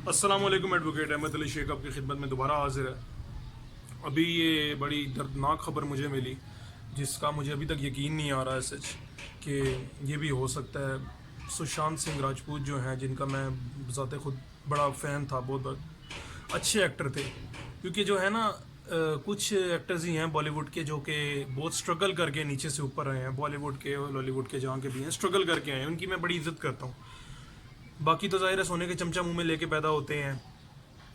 السلام علیکم، ایڈوکیٹ احمد علی شیخ آپ کی خدمت میں دوبارہ حاضر ہے۔ ابھی یہ بڑی دردناک خبر مجھے ملی جس کا مجھے ابھی تک یقین نہیں آ رہا ہے سچ کہ یہ بھی ہو سکتا ہے۔ سشانت سنگھ راجپوت جو ہیں، جن کا میں ذات خود بڑا فین تھا، بہت اچھے ایکٹر تھے، کیونکہ جو ہے نا کچھ ایکٹرز ہی ہیں بالی ووڈ کے جو کہ بہت سٹرگل کر کے نیچے سے اوپر آئے ہیں، بالی ووڈ کے اور لالی ووڈ کے جہاں کے بھی ہیں، سٹرگل کر کے آئے ہیں، ان کی میں بڑی عزت کرتا ہوں۔ باقی تو ظاہر ہے سونے کے چمچہ منہ میں لے کے پیدا ہوتے ہیں،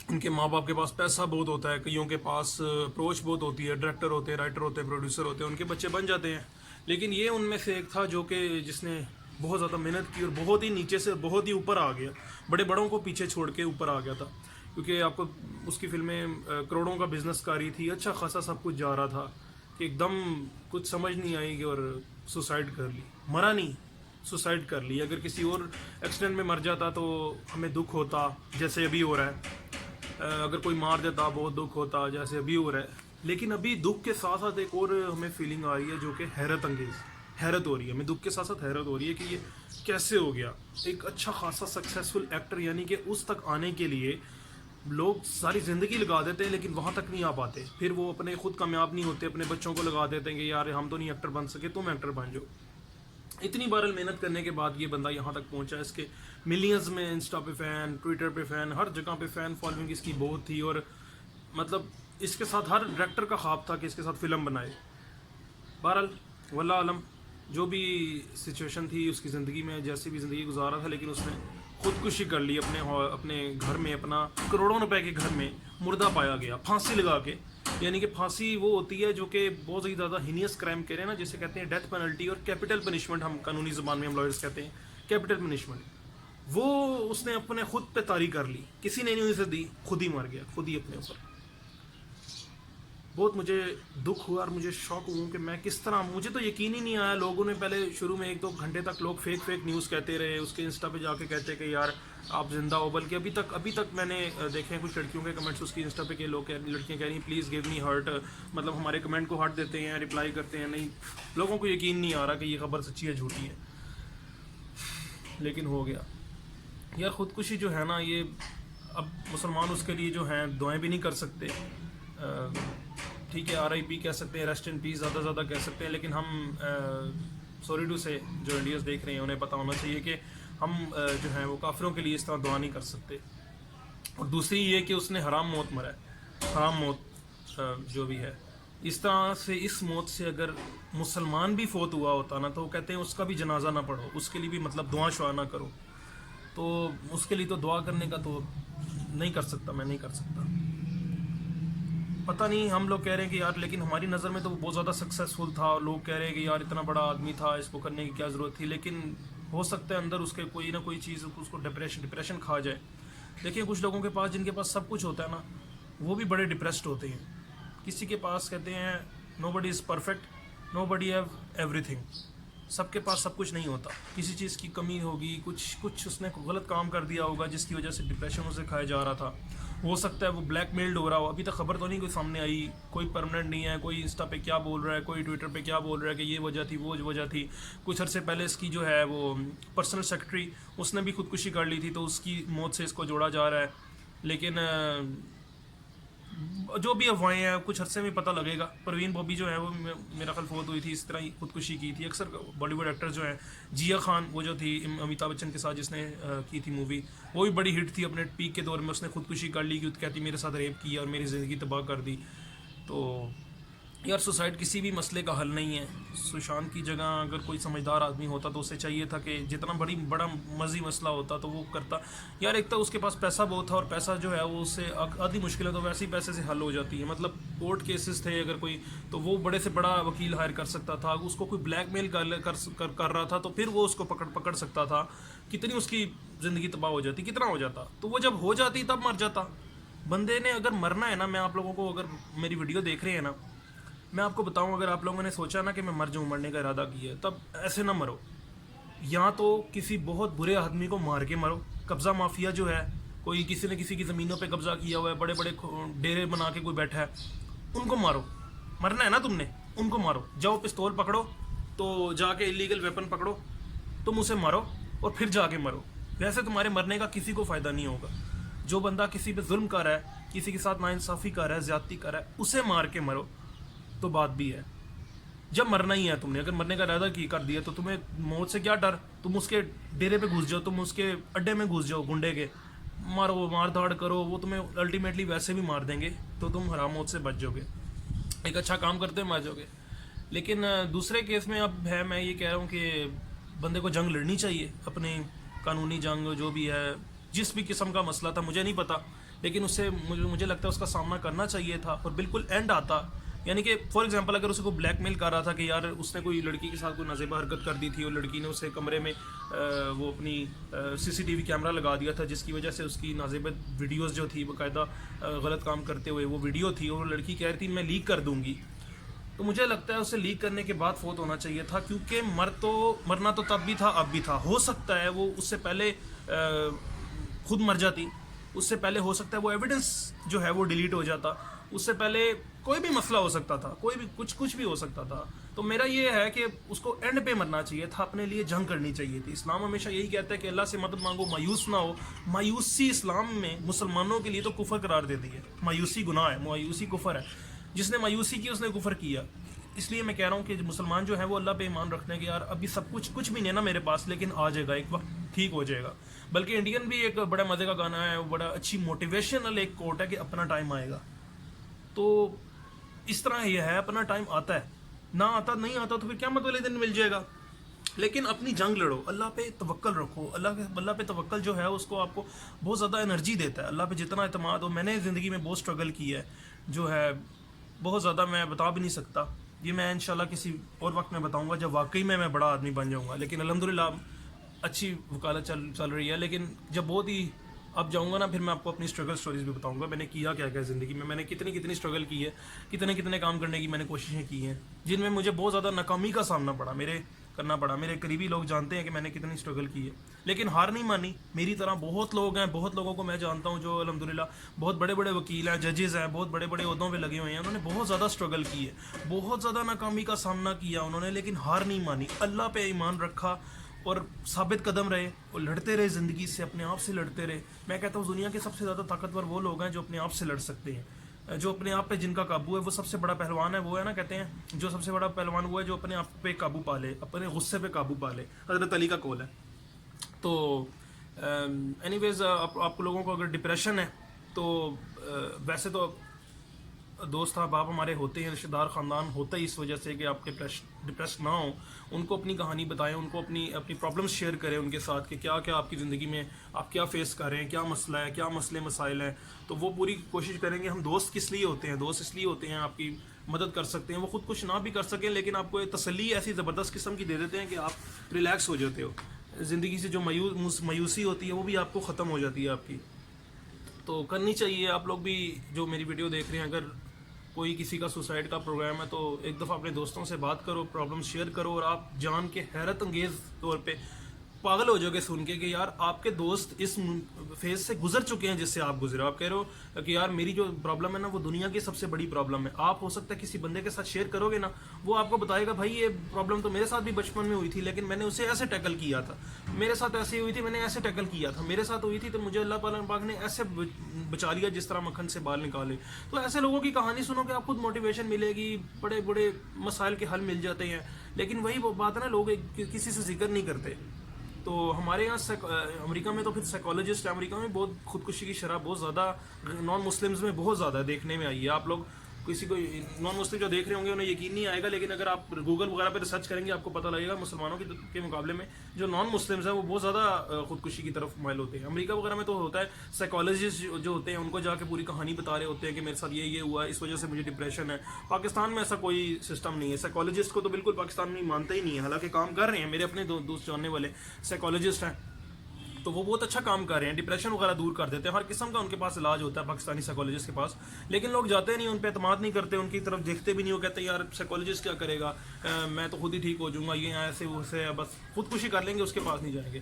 ان کے ماں باپ کے پاس پیسہ بہت ہوتا ہے، کئیوں کے پاس اپروچ بہت ہوتی ہے، ڈائریکٹر ہوتے ہیں، رائٹر ہوتے ہیں، پروڈیوسر ہوتے ہیں، ان کے بچے بن جاتے ہیں۔ لیکن یہ ان میں سے ایک تھا جو کہ جس نے بہت زیادہ محنت کی اور بہت ہی نیچے سے بہت ہی اوپر آ گیا، بڑے بڑوں کو پیچھے چھوڑ کے اوپر آ گیا تھا، کیونکہ آپ کو اس کی فلمیں کروڑوں کا بزنس کاری تھی، اچھا خاصا سب کچھ جا رہا تھا کہ ایک دم کچھ سمجھ نہیں آئی اور سوسائڈ کر لی۔ مرا نہیں، سوسائڈ کر لی۔ اگر کسی اور ایکسیڈنٹ میں مر جاتا تو ہمیں دکھ ہوتا، جیسے ابھی ہو رہا ہے، اگر کوئی مار دیتا بہت دکھ ہوتا، جیسے ابھی ہو رہا ہے۔ لیکن ابھی دکھ کے ساتھ ساتھ ایک اور ہمیں فیلنگ آ رہی ہے جو کہ حیرت انگیز، حیرت ہو رہی ہے ہمیں، دکھ کے ساتھ ساتھ حیرت ہو رہی ہے کہ یہ کیسے ہو گیا۔ ایک اچھا خاصا سکسیسفل ایکٹر، یعنی کہ اس تک آنے کے لیے لوگ ساری زندگی لگا دیتے ہیں لیکن وہاں تک نہیں آ پاتے، پھر وہ اپنے خود کامیاب نہیں ہوتے، اپنے بچوں کو لگا دیتے ہیں کہ یار ہم تو نہیں ایکٹر بن سکے، تم ایکٹر بن جاؤ۔ اتنی بار محنت کرنے کے بعد یہ بندہ یہاں تک پہنچا، اس کے ملینز میں انسٹا پہ فین، ٹویٹر پہ فین، ہر جگہ پہ فین فالوئنگ اس کی بہت تھی، اور مطلب اس کے ساتھ ہر ڈائریکٹر کا خواب تھا کہ اس کے ساتھ فلم بنائے۔ بہرحال واللہ عالم، جو بھی سچویشن تھی اس کی زندگی میں، جیسی بھی زندگی گزار رہا تھا، لیکن اس نے خودکشی کر لی اپنے گھر میں، اپنا کروڑوں روپے کے گھر میں مردہ پایا گیا پھانسی لگا کے۔ یعنی کہ پھانسی وہ ہوتی ہے جو کہ بہت ہی زیادہ ہینیس کرائم کہہ رہے ہیں نا، جسے کہتے ہیں ڈیتھ پینلٹی، اور کیپٹل پنشمنٹ ہم قانونی زبان میں ہم لائرز کہتے ہیں کیپٹل پنشمنٹ، وہ اس نے اپنے خود پہ طاری کر لی، کسی نے نہیں اسے دی، خود ہی مر گیا، خود ہی اپنے اوپر۔ بہت مجھے دکھ ہوا اور مجھے شوق ہوں کہ میں کس طرح، مجھے تو یقین ہی نہیں آیا۔ لوگوں نے پہلے شروع میں 1-2 گھنٹے تک لوگ فیک نیوز کہتے رہے، اس کے انسٹا پہ جا کے کہتے کہ یار آپ زندہ ہو، بلکہ ابھی تک میں نے دیکھے ہیں کچھ لڑکیوں کے کمنٹس اس کی انسٹا پہ کہ لڑکیاں کہہ رہی ہیں پلیز گیو می ہارٹ، مطلب ہمارے کمنٹ کو ہارٹ دیتے ہیں، رپلائی کرتے ہیں۔ نہیں، لوگوں کو یقین نہیں آ رہا کہ یہ خبر سچی ہے جھوٹی ہے، لیکن ہو گیا یار۔ خودکشی جو ہے نا، یہ اب مسلمان اس کے لیے جو ہیں دعائیں بھی نہیں کر سکتے، ٹھیک ہے RIP کہہ سکتے ہیں، ریسٹ ان پیس زیادہ زیادہ کہہ سکتے ہیں، لیکن ہم سوری ٹو سے جو انڈیاز دیکھ رہے ہیں انہیں پتہ ہونا چاہیے کہ ہم جو ہیں وہ کافروں کے لیے اس طرح دعا نہیں کر سکتے۔ اور دوسری یہ کہ اس نے حرام موت مرا ہے، حرام موت جو بھی ہے، اس طرح سے اس موت سے اگر مسلمان بھی فوت ہوا ہوتا نا، تو وہ کہتے ہیں اس کا بھی جنازہ نہ پڑھو، اس کے لیے بھی مطلب دعا شعا نہ کرو، تو اس کے لیے تو دعا کرنے کا تو نہیں کر سکتا، میں نہیں کر سکتا۔ پتہ نہیں، ہم لوگ کہہ رہے ہیں کہ یار، لیکن ہماری نظر میں تو وہ بہت زیادہ سکسیزفل تھا، اور لوگ کہہ رہے ہیں کہ یار اتنا بڑا آدمی تھا، اس کو کرنے کی کیا ضرورت تھی، لیکن ہو سکتا ہے اندر اس کے کوئی نہ کوئی چیز اس کو ڈپریشن کھا جائے۔ دیکھیں کچھ لوگوں کے پاس، جن کے پاس سب کچھ ہوتا ہے نا، وہ بھی بڑے ڈپریسڈ ہوتے ہیں۔ کسی کے پاس کہتے ہیں nobody is perfect, nobody have everything, سب کے پاس سب کچھ نہیں ہوتا، کسی چیز کی کمی ہوگی، کچھ اس نے غلط کام کر دیا ہوگا جس کی وجہ سے ڈپریشن اسے کھایا جا رہا تھا، ہو سکتا ہے وہ بلیک میلڈ ہو رہا ہو، ابھی تک خبر تو نہیں کوئی سامنے آئی، کوئی پرماننٹ نہیں ہے، کوئی انسٹا پہ کیا بول رہا ہے، کوئی ٹویٹر پہ کیا بول رہا ہے کہ یہ وجہ تھی وہ وجہ تھی۔ کچھ عرصے پہلے اس کی جو ہے وہ پرسنل سیکرٹری، اس نے بھی خودکشی کر لی تھی، تو اس کی موت سے اس کو جوڑا جا رہا ہے، لیکن جو بھی افواہیں ہیں کچھ عرصے میں پتہ لگے گا۔ پروین بوبی جو ہے وہ میرا خیال فوت ہوئی تھی، اس طرح ہی خودکشی کی تھی۔ اکثر بالی ووڈ ایکٹر جو ہیں، جیا خان وہ جو تھی امیتابھ بچن کے ساتھ جس نے کی تھی مووی، وہ بھی بڑی ہٹ تھی اپنے پیک کے دور میں، اس نے خودکشی کر لی، کہتی میرے ساتھ ریپ کیا اور میری زندگی تباہ کر دی۔ تو یار سوسائڈ کسی بھی مسئلے کا حل نہیں ہے۔ سشانت کی جگہ اگر کوئی سمجھدار آدمی ہوتا تو اسے چاہیے تھا کہ جتنا بڑا مزی مسئلہ ہوتا تو وہ کرتا۔ یار ایک تو اس کے پاس پیسہ بہت تھا، اور پیسہ جو ہے وہ اس سے آدھی مشکل ہے تو ویسے ہی پیسے سے حل ہو جاتی ہے، مطلب کورٹ کیسز تھے اگر کوئی، تو وہ بڑے سے بڑا وکیل ہائر کر سکتا تھا، اس کو کوئی بلیک میل کر رہا تھا تو پھر وہ اس کو پکڑ سکتا تھا، کتنی اس کی زندگی تباہ ہو جاتی، کتنا ہو جاتا۔ تو وہ جب ہو جاتی تب مر جاتا۔ بندے نے اگر مرنا ہے نا، میں آپ لوگوں کو، اگر میری ویڈیو دیکھ رہے ہیں نا، میں آپ کو بتاؤں، اگر آپ لوگوں نے سوچا نا کہ میں مر جاؤں، مرنے کا ارادہ کیا ہے، تب ایسے نہ مرو۔ یا تو کسی بہت برے آدمی کو مار کے مرو، قبضہ مافیا جو ہے، کوئی کسی نے کسی کی زمینوں پہ قبضہ کیا ہوا ہے، بڑے بڑے ڈیرے بنا کے کوئی بیٹھا ہے، ان کو مارو۔ مرنا ہے نا تم نے، ان کو مارو، جاؤ پستول پکڑو، تو جا کے انلیگل ویپن پکڑو، تم اسے مارو اور پھر جا کے مرو، ویسے تمہارے مرنے کا کسی کو فائدہ نہیں ہوگا۔ جو بندہ کسی پہ ظلم کر رہا ہے, کسی کے ساتھ ناانصافی کر رہا ہے, زیادتی کر رہا ہے, اسے مار کے مرو تو بات بھی ہے. جب مرنا ہی ہے تم نے, اگر مرنے کا ارادہ کی کر دیا تو تمہیں موت سے کیا ڈر, تم اس کے ڈیرے پہ گھس جاؤ, تم اس کے اڈے میں گھس جاؤ گنڈے کے, مارو مار دھاڑ کرو, وہ تمہیں الٹیمیٹلی ویسے بھی مار دیں گے تو تم حرام موت سے بچ جاؤ گے, ایک اچھا کام کرتے مر جاؤ گے. لیکن دوسرے کیس میں اب ہے, میں یہ کہہ رہا ہوں کہ بندے کو جنگ لڑنی چاہیے, اپنی قانونی جنگ جو بھی ہے, جس بھی قسم کا مسئلہ تھا مجھے نہیں پتا, لیکن اس سے مجھے لگتا ہے اس کا سامنا کرنا چاہیے تھا اور بالکل اینڈ آتا. یعنی کہ فار ایگزامپل اگر اسے کو بلیک میل کر رہا تھا کہ یار اس نے کوئی لڑکی کے ساتھ کوئی نازیبہ حرکت کر دی تھی اور لڑکی نے اسے کمرے میں وہ اپنی CCTV کیمرہ لگا دیا تھا, جس کی وجہ سے اس کی نازیبہ ویڈیوز جو تھی باقاعدہ غلط کام کرتے ہوئے وہ ویڈیو تھی, اور لڑکی کہہ رہی تھی میں لیک کر دوں گی, تو مجھے لگتا ہے اسے لیک کرنے کے بعد فوت ہونا چاہیے تھا, کیونکہ مرنا تو تب بھی تھا اب بھی تھا. ہو سکتا ہے وہ اس سے پہلے خود مر جاتی, اس سے پہلے ہو سکتا ہے وہ ایویڈنس جو ہے وہ ڈیلیٹ ہو جاتا, اس سے پہلے کوئی بھی مسئلہ ہو سکتا تھا, کوئی بھی کچھ بھی ہو سکتا تھا. تو میرا یہ ہے کہ اس کو اینڈ پہ مرنا چاہیے تھا, اپنے لیے جنگ کرنی چاہیے تھی. اسلام ہمیشہ یہی کہتا ہے کہ اللہ سے مدد مانگو, مایوس نہ ہو. مایوسی اسلام میں مسلمانوں کے لیے تو کفر قرار دے دی ہے, مایوسی گناہ ہے, مایوسی کفر ہے. جس نے مایوسی کی اس نے کفر کیا. اس لیے میں کہہ رہا ہوں کہ مسلمان جو ہے وہ اللہ پہ ایمان رکھتے ہیں کہ یار ابھی سب کچھ بھی نہیں نا میرے پاس, لیکن آ جائے گا ایک وقت, ٹھیک ہو جائے گا. بلکہ انڈین بھی ایک بڑا مزے کا گانا ہے, بڑا اچھی موٹیویشنل ایک کوٹ ہے کہ اپنا ٹائم آئے گا. تو اس طرح یہ ہے, اپنا ٹائم آتا ہے, نہ آتا نہیں آتا تو پھر قیامت والے دن مل جائے گا. لیکن اپنی جنگ لڑو, اللہ پہ توکل رکھو. اللہ پہ توکل جو ہے اس کو آپ کو بہت زیادہ انرجی دیتا ہے. اللہ پہ جتنا اعتماد ہو, میں نے زندگی میں بہت اسٹرگل کی ہے, جو ہے بہت زیادہ, میں بتا بھی نہیں سکتا. یہ میں انشاءاللہ کسی اور وقت میں بتاؤں گا جب واقعی میں بڑا آدمی بن جاؤں گا. لیکن الحمدللہ اچھی وکالت چل رہی ہے. لیکن جب بہت ہی اب جاؤں گا نا, پھر میں آپ کو اپنی اسٹرگل سٹوریز بھی بتاؤں گا, میں نے کیا کیا کیا زندگی میں, میں نے کتنی اسٹرگل کی ہے, کتنے کام کرنے کی میں نے کوششیں کی ہیں, جن میں مجھے بہت زیادہ ناکامی کا سامنا کرنا پڑا. میرے قریبی لوگ جانتے ہیں کہ میں نے کتنی اسٹرگل کی ہے, لیکن ہار نہیں مانی. میری طرح بہت لوگ ہیں, بہت لوگوں کو میں جانتا ہوں جو الحمدللہ بہت بڑے وکیل ہیں, ججز ہیں, بہت بڑے عہدوں پہ لگے ہوئے ہیں. انہوں نے بہت زیادہ اسٹرگل کی ہے, بہت زیادہ ناکامی کا سامنا کیا انہوں نے, لیکن ہار نہیں مانی. اللہ پہ ایمان رکھا اور ثابت قدم رہے اور لڑتے رہے زندگی سے, اپنے آپ سے لڑتے رہے. میں کہتا ہوں دنیا کے سب سے زیادہ طاقتور وہ لوگ ہیں جو اپنے آپ سے لڑ سکتے ہیں, جو اپنے آپ پہ جن کا قابو ہے. وہ سب سے بڑا پہلوان ہے, وہ ہے نا, کہتے ہیں جو سب سے بڑا پہلوان وہ ہے جو اپنے آپ پہ قابو پا لے, اپنے غصے پہ قابو پا لے. حضرت علی کا قول ہے. تو اینی ویز آپ لوگوں کو اگر ڈپریشن ہے تو ویسے تو دوست احباب ہمارے ہوتے ہیں, رشتہ دار خاندان ہوتا ہے اس وجہ سے کہ آپ ڈپریس نہ ہوں, ان کو اپنی کہانی بتائیں, ان کو اپنی پرابلمس شیئر کریں ان کے ساتھ کہ کیا کیا آپ کی زندگی میں آپ کیا فیس کر رہے ہیں, کیا مسئلہ ہے, کیا مسائل ہیں. تو وہ پوری کوشش کریں گے. ہم دوست کس لیے ہوتے ہیں, دوست اس لیے ہوتے ہیں آپ کی مدد کر سکتے ہیں. وہ خود کچھ نہ بھی کر سکیں لیکن آپ کو تسلی ایسی زبردست قسم کی دے دیتے ہیں کہ آپ ریلیکس ہو جاتے ہو. زندگی سے جو مایوسی ہوتی ہے وہ بھی آپ کو ختم ہو جاتی ہے آپ کی. تو کرنی چاہیے. آپ لوگ بھی جو میری ویڈیو دیکھ رہے ہیں, اگر کوئی کسی کا سوسائڈ کا پروگرام ہے تو ایک دفعہ اپنے دوستوں سے بات کرو, پرابلم شیئر کرو, اور آپ جان کے حیرت انگیز طور پہ پاگل ہو جاؤ گے سن کے کہ یار آپ کے دوست اس فیز سے گزر چکے ہیں جس سے آپ گزرے. آپ کہہ رہے ہو کہ یار میری جو پرابلم ہے نا وہ دنیا کی سب سے بڑی پرابلم ہے. آپ ہو سکتا ہے کسی بندے کے ساتھ شیئر کرو گے نا, وہ آپ کو بتائے گا بھائی یہ پرابلم تو میرے ساتھ بھی بچپن میں ہوئی تھی لیکن میں نے اسے ایسے ٹیکل کیا تھا, میرے ساتھ ایسی ہوئی تھی میں نے ایسے ٹیکل کیا تھا, میرے ساتھ ہوئی تھی تو مجھے اللہ پاک نے ایسے بچا لیا جس طرح مکھن سے بال نکالے. تو ایسے لوگوں کی کہانی سنو کہ آپ خود موٹیویشن ملے گی, بڑے مسائل کے حل مل جاتے ہیں. لیکن وہی وہ بات ہے نا, لوگ کسی سے ذکر نہیں کرتے. تو ہمارے یہاں امریکہ میں تو پھر سائیکالوجسٹ, امریکہ میں بہت خودکشی کی شرح بہت زیادہ نان مسلمز میں بہت زیادہ دیکھنے میں آئی ہے. آپ لوگ کسی کو نان مسلم جو دیکھ رہے ہوں گے انہیں یقین نہیں آئے گا, لیکن اگر آپ گوگل وغیرہ پہ ریسرچ کریں گے آپ کو پتہ لگے گا مسلمانوں کے مقابلے میں جو نان مسلمز ہیں وہ بہت زیادہ خودکشی کی طرف مائل ہوتے ہیں. امریکہ وغیرہ میں تو ہوتا ہے سائیکالوجسٹ جو ہوتے ہیں ان کو جا کے پوری کہانی بتا رہے ہوتے ہیں کہ میرے ساتھ یہ ہوا ہے, اس وجہ سے مجھے ڈپریشن ہے. پاکستان میں ایسا کوئی سسٹم نہیں ہے. سائیکالوجسٹ کو تو بالکل پاکستان میں مانتے ہی نہیں ہے, حالانکہ کام کر رہے ہیں. میرے اپنے دوست جاننے والے سائیکالوجسٹ ہیں تو وہ بہت اچھا کام کر رہے ہیں, ڈپریشن وغیرہ دور کر دیتے ہیں. ہر قسم کا ان کے پاس علاج ہوتا ہے پاکستانی سائیکالوجسٹ کے پاس, لیکن لوگ جاتے نہیں, ان پہ اعتماد نہیں کرتے, ان کی طرف دیکھتے بھی نہیں. وہ کہتے ہیں یار سائیکالوجسٹ کیا کرے گا, میں تو خود ہی ٹھیک ہو جاؤں گا, یہ ایسے ویسے بس خودکشی کر لیں گے, اس کے پاس نہیں جائیں گے.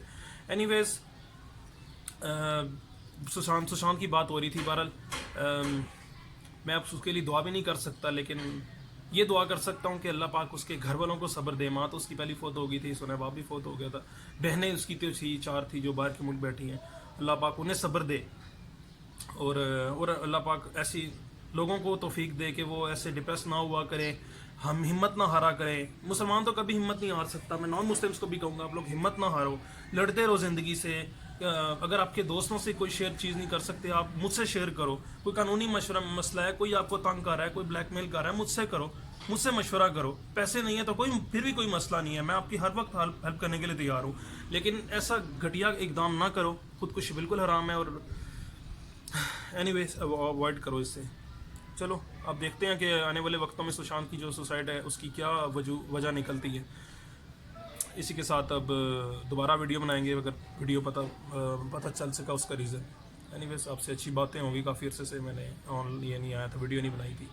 اینی ویز سشانت کی بات ہو رہی تھی. بہرحال میں اب اس کے لیے دعا بھی نہیں کر سکتا, لیکن یہ دعا کر سکتا ہوں کہ اللہ پاک اس کے گھر والوں کو صبر دے. ماں تو اس کی پہلی فوت ہو گئی تھی, سنا باپ بھی فوت ہو گیا تھا, بہنیں اس کی تھی 4 تھی جو باہر کے ملک بیٹھی ہیں. اللہ پاک انہیں صبر دے اور اللہ پاک ایسی لوگوں کو توفیق دے کہ وہ ایسے ڈپریس نہ ہوا کریں, ہم ہمت نہ ہارا کریں. مسلمان تو کبھی ہمت نہیں ہار سکتا, میں نان مسلمس کو بھی کہوں گا آپ لوگ ہمت نہ ہارو, لڑتے رہو زندگی سے. اگر آپ کے دوستوں سے کوئی شیئر چیز نہیں کر سکتے آپ مجھ سے شیئر کرو. کوئی قانونی مشورہ مسئلہ ہے, کوئی آپ کو تنگ کر رہا ہے, کوئی بلیک میل کر رہا ہے, مجھ سے کرو, مجھ سے مشورہ کرو. پیسے نہیں ہے تو پھر بھی کوئی مسئلہ نہیں ہے, میں آپ کی ہر وقت ہیلپ کرنے کے لیے تیار ہوں. لیکن ایسا گھٹیا اقدام نہ کرو, خودکشی بالکل حرام ہے. اور اینی ویز اوائڈ کرو اس سے. چلو اب دیکھتے ہیں کہ آنے والے وقتوں میں سشانت کی جو سوسائڈ ہے اس کی کیا وجہ نکلتی ہے. اسی کے ساتھ اب دوبارہ ویڈیو بنائیں گے اگر ویڈیو پتہ چل سکا اس کا ریزن. اینی ویز آپ سے اچھی باتیں ہوں گی, کافی عرصے سے میں نے یہ نہیں آیا تھا, ویڈیو نہیں بنائی تھی.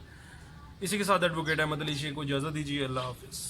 اسی کے ساتھ ایڈوکیٹ احمد علی شیخ کو اجازت دیجیے. اللہ حافظ.